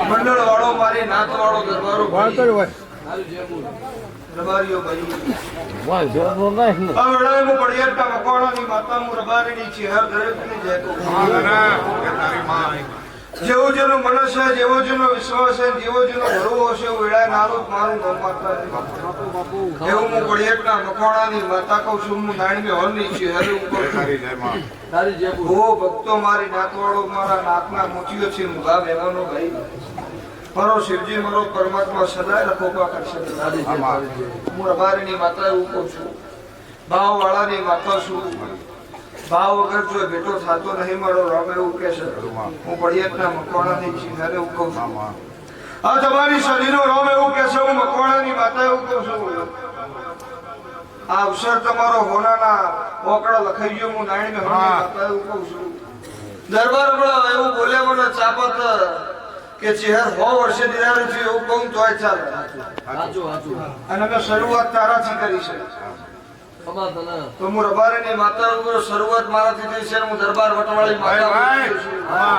મંડળ વાળો મારી નાત વાળો દરબારો હોય રબારીઓ ભાઈ વાહ જોનો નહીં આ વેળાએ હું પડિયાટા મકવાણાની માતા હું રબારીની ચહેર દરેકની જય કહું જેવો જેનો મનસ છે જેવો જેનો વિશ્વાસ છે જેવો જેનો ભરવો હશે વેળાએ નારું મારું નામ માતા એવું હું પડિયાટા મકવાણાની માતા કહું છું હું નાણી હોલની ચહેર ઉપર તારી જય હો ભક્તો મારી નાતવાળો મારા નાકના મોચીઓ છે હું ગા બેવાનો ભાઈ મારો શિવજી મારો પરમાત્મા સદાય રખોપા કરશે હું રબારીની માતા એવું કહું છું ભાવ વાળાની માતા છું ભાવ વગર જો બેટો થતો નહીં મારો રામ એવું કે છે હું પડિયાતના મકવાણાની ચિહ્નાને એવું કહું છું આ તમારી શરીરનો રામ એવું કે છે હું મકવાણાની માતા એવું કહું છું આ અવસર તમારો હોનાના ઓકડા લખાઈ ગયો હું નાણીને માતા એવું કહું છું દરબાર એવું બોલે મને ચાપત કે ચહેર 100 વર્ષે દિરારું છે એવું કહું તોય ચાલે અને મેં શરૂઆત તારાથી કરી છે તો હું રબારીની માતા શરૂઆત મારાથી થઈ છે હું દરબાર વટવાળી માતા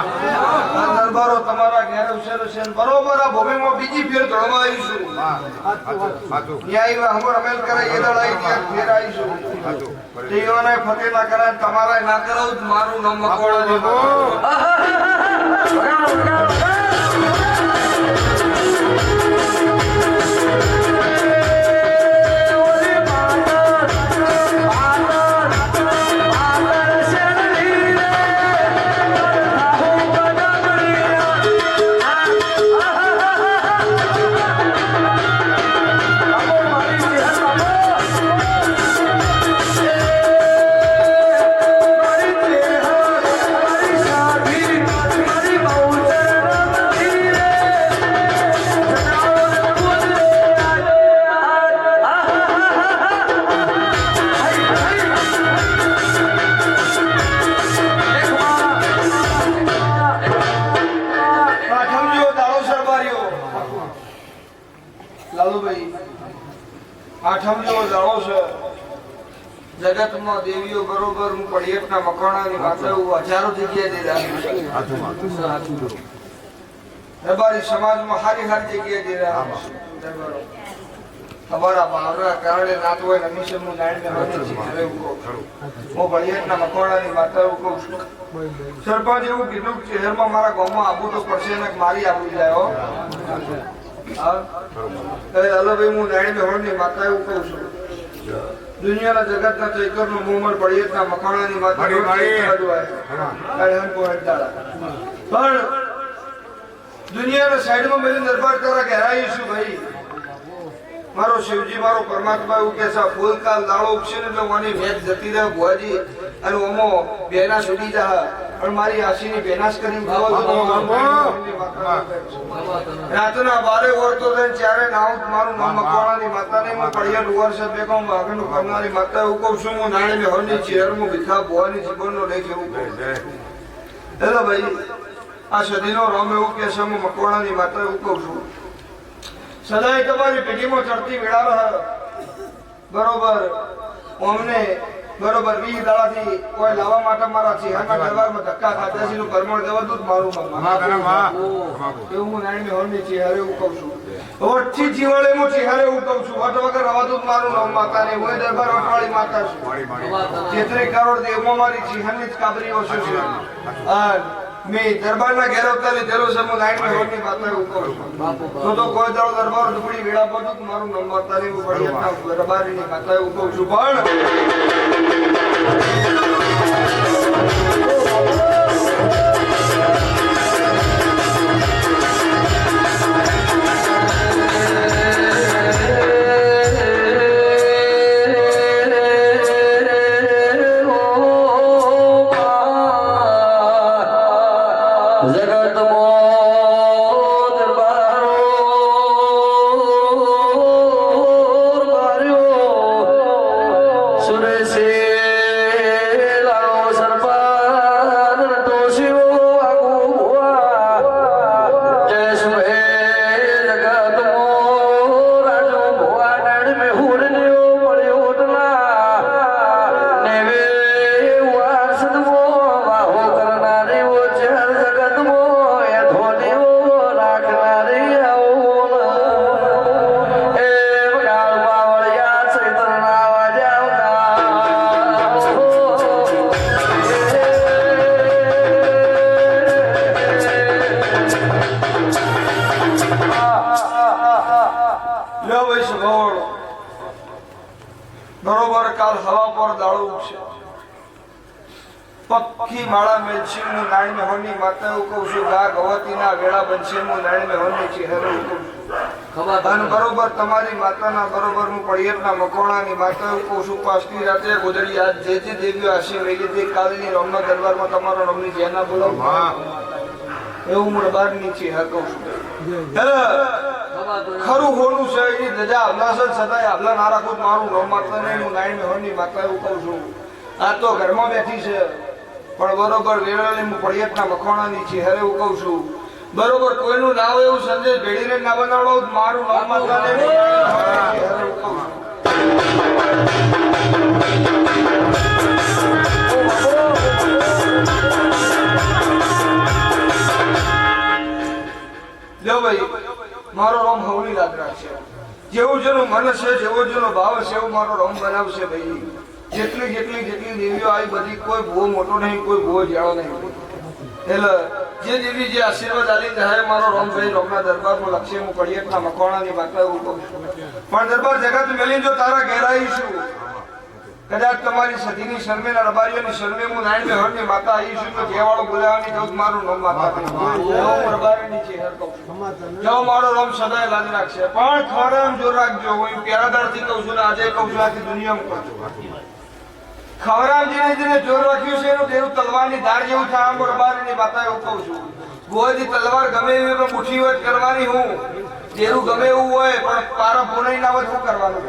દરબારો તમારા ઘેર છે બરોબર આ ભૂમિમાં બીજી ફેર ધોળવા આવીશું ન્યાય હમર અમેલ કરે એ દળાઈ ત્યાં ફેર આવીશું દેવાને ફતેહ ના કરાય તમારા ના કરાવું મારું નામ મકવાણાની આઠમ જેવો દાડો છે જગતમાં દેવીઓ બરોબર હું પડિયાટના મકવાણાની માતા હું હજારો જગ્યાએ દે રબારી સમાજમાં હારી હારી જગ્યાએ દે રહ્યા તમારા ભાવના કારણે નાત હોય હંમેશા હું નાણીને હવે હું પડિયાટના મકવાણાની માતા હું કહું છું સરપંચ એવું કીધું શહેરમાં મારા ગામમાં આવવું તો પડશે ને મારી આવવું જાય હો અલભાઈ હું નાણી હોળની માતા એવું કહું છું દુનિયાના જગતના ચૈકરનો મોમર પડિયાટના મકવાણાની માતા પણ દુનિયાના સાઈડમાં મેં દરબાર કરવા ઘેરાઈશું ભાઈ મારો શિવજી મારો પરમાત્મા એવું કે છે ફૂલ કાલ દાડો ઉગશે ને એટલે મને મેચ જતી રહે ભુવાજી અને ઓમો બેના છૂટી જા પણ મારી આશીની બેનાશ કરી રાતના 12 ઓરતો થઈને ચારે નાવ મારું નામ મકવાણાની માતાને હું પડિયાટ વર્ષ બેકો આગળનું કરનારી માતા એવું કહું છું હું નાણી હોરની ચેરમાં ભીખા ભુવાની જીવનનો લેખ એવું કહું હેલો ભાઈ આ સદીનો રામ એવું કે છે હું મકવાણાની માતા એવું કહું છું સદાય તમારી પેઢીમાં ચડતી વેળા બરોબર અમને બરોબર 20 દાડાથી કોઈ લાવવા માટે મારા ચહેરાના દરબારમાં ધક્કા ખાતા છે નું પરમણ દેવાતું જ મારું એવું હું નાની હોરની ચહેરે એવું કહું છું વટથી જીવાળે હું ચહેરે એવું કહું છું વટ વગર રવાતું જ મારું નામ માતા ને હું દરબાર વટવાળી માતા છું 33 કરોડ દેવમાં મારી ચહેરની જ કાબરીઓ છે મેં દરબારના ઘેર અવતારી તેલો છે હું નાની હોરની માતા એવું કહું છું તો કોઈ દાડો દરબાર ઢુકડી વેળા પડતું મારું નામ માતા ને એવું પડિયાટના રબારીની માતા એવું કહું છું પણ સુરેશે લાલો સરપાન તોશીઓ કાલ હવા પર દાળો ઉગશે પક્કી માળા મેલછી હું નાણી મે હોની માતા એવું કહું છું ગા ગવતીના વેળા બનશે હું નાણી મે હોની ચહેરો કહું છું અને બરોબર તમારી માતાના બરોબર હું પડિયતના મકોણાની માતા એવું કહું છું પાછલી રાત્રે ગોદડી આજ જે દેવીઓ હશે વેલી તે કાલની રમના દરબારમાં તમારો રમની જેના બોલાવ એવું હું બાર નીચે હર કહું છું ખરું હોનું છે એની ધજા આભલા છે છતાંય આભલા ના રાખું મારું રમ માતા નહીં હું નાણી મે હોની માતા એવું કહું છું આ તો ઘરમાં બેઠી છે પણ બરોબર વેળાની હું પડિયતના મખોણાની છે હરે એવું કહું છું બરોબર કોઈનું ના હોય એવું સંદેશ ભેળીને ના બનાવડો મારું નામ માતાને હરે એવું કહું છું લો ભાઈ મારો રોમ હવની લાગ રાખશે જેવું જેનું મન છે જેવો જેનો ભાવ છે એવું મારો રોમ બનાવશે ભાઈ જેટલી દેવીઓ આવી બધી કોઈ બહુ મોટો નહીં કોઈ બહુ જાડો નહીં એટલે જે દેવી જે આશીર્વાદ આલી જાય મારો રોમભાઈ રોમના દરબારમાં લક્ષ્ય હું પડિયતના મકવાણાની માતા એવું કહું છું પણ દરબાર જગત મેલી જો તારા ઘેરાઈશું કદાચ તમારી સતીની શર્મેના રબારીઓની શર્મે હું નારાયણ હરની માતા આવીશું તો જે વાળો બોલાવાની જવું મારું નામ માતા રબારીની છે જો મારો રોમ સદાય લાજ રાખશે પણ ખરામ જોર રાખજો હું પેરાદારથી કહું છું ને આજે કહું છું આખી દુનિયામાં કહું છું ખવરામજીને જેને જોર રાખ્યું છે એનું તેનું તલવારની ધાર જેવું થાય આમ રબારીની માતા એવું કહું છું ગોળની તલવાર ગમે એવી પણ મુઠ્ઠી વચ કરવાની હું તેરું ગમે એવું હોય પણ પારા પુનઈ ના વચ શું કરવાનું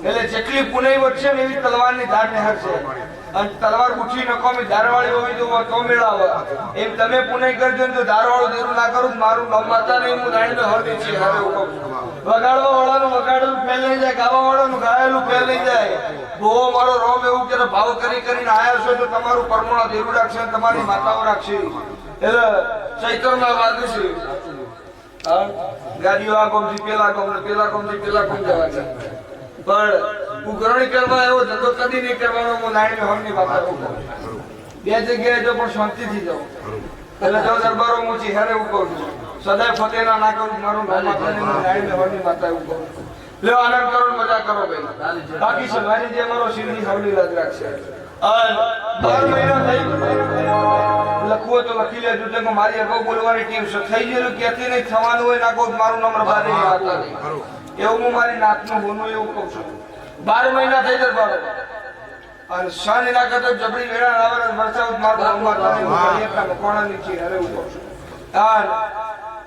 એટલે જેટલી પુનઈ વધશે ને એવી તલવારની ધાર નહેરશે અને તલવાર મુઠ્ઠી નકોમી ધારવાળી હોય તો મેળાવે એમ તમે પુનઈ કરજો ને તો ધારવાળું દેરું ના કરું મારું નામ માતા નહીં હું નાણીને હરદી છે હવે એવું કહું છું વગાડવા વાળાનું વગાડેલું ફેલ નહીં જાય ગાવા વાળાનું ગાયેલું ફેલ નહીં જાય બહુ મારો રોમ એવું કે ભાવ કરીને આયા છો તો તમારું પરમોણા દેરું રાખશે તમારી માતાઓ રાખશે એટલે ચૈતરમાં વાગે છે ગાડીઓ આ કોમથી પેલા કોમ ને પેલા કોમથી પેલા કોમ જવા છે પણ ઉઘરણી કરવા એવો ધંધો કદી નહીં કરવાનો હું નાણીને હમની માતા કહું બે જગ્યાએ જો પણ શાંતિથી જાઉં એટલે જો દરબારો હું ચહેરે એવું કહું છું સદાય ફતેના ના કરું મારું નામ માતાને હું નાણીને હમની માતા એવું કહું છું લે આનંદ કરો મજા કરો ભાઈ બાકી છે મારી જે મારો શિવની હવલી લાગ રાખશે 12 મહિના થઈ લખવું તો લખી લેજો કે મારી અગાઉ બોલવાની ટીમ છે થઈ ગયેલું ક્યાંથી નહીં થવાનું હોય ના કહું મારું નામ રબારી માતા એવું હું મારી નાતનું હોનું એવું કહું છું 12 મહિના થઈ દરબાર અને શાની ના કરતો જબરી વેળા આવે વરસાદ મારું નામ માતાને પડિયતના મકોણાની છે અરે એવું કહું છું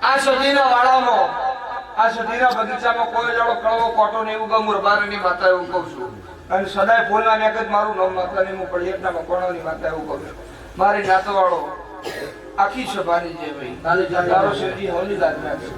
આ સદીના વાળામાં આ સુધીના બગીચામાં કોઈ જાડો કળવો કોટો ને એવું ગમ રબારીની માતા એવું કહું છું અને સદાય ફૂલના નેક જ મારું નામ માતાની હું પડિયતના મકોણાની માતા એવું કહું છું મારી નાતવાળો આખી સભાની જે ભાઈ તારો શેરજી હોલી લાગ રાખશે